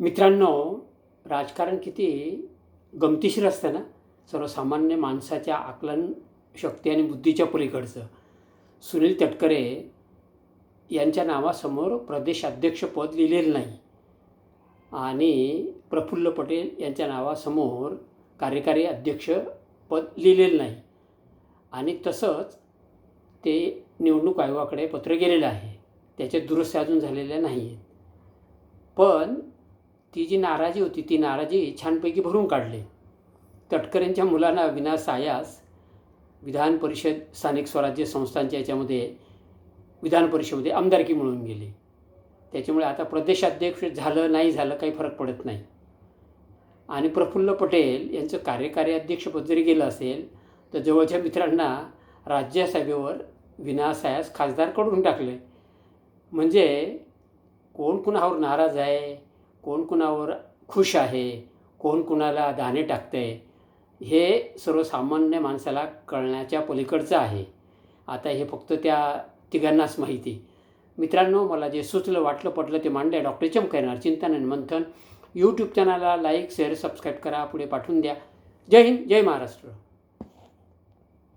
मित्रांनो, राजकारण किती गमतीशीर असतं ना. सर्वसामान्य माणसाच्या आकलन शक्ती आणि बुद्धीच्या पलीकडचं. सुनील तटकरे यांच्या नावासमोर प्रदेशाध्यक्षपद लिहिलेलं नाही आणि प्रफुल्ल पटेल यांच्या नावासमोर कार्यकारी अध्यक्षपद लिहिलेलं नाही आणि तसंच ते निवडणूक आयोगाकडे पत्र गेलेलं आहे. त्याच्या दुरुस्त्या अजून झालेल्या नाही आहेत. पण ती जी नाराजी होती ती नाराजी छानपैकी भरून काढली. तटकरेंच्या मुलांना विनासायास विधान परिषद स्थानिक स्वराज्य संस्थांच्या याच्यामध्ये विधान परिषदेमध्ये आमदारकी मिळून गेली. त्याच्यामुळे आता प्रदेशाध्यक्ष झालं नाही झालं काही फरक पडत नाही. आणि प्रफुल्ल पटेल यांचं कार्यकारी अध्यक्षपद जरी गेलं असेल तर जवळच्या मित्रांना राज्यसभेवर विनासायास खासदार करून टाकले. म्हणजे कोण कुणावर नाराज आहे, कोण कुणावर खुश आहे, कोण कुणाला दाणे टाकते हे सर्वसामान्य माणसाला कळण्याच्या पलीकडचं आहे. आता हे फक्त त्या तिघांनाच माहिती. मित्रांनो, मला जे सुचलं वाटलं पटलं ते मांडले. डॉक्टर चमक येणार चिंतन आणि मंथन यूट्यूब चॅनलला लाईक शेअर सबस्क्राईब करा, पुढे पाठवून द्या. जय हिंद, जय महाराष्ट्र.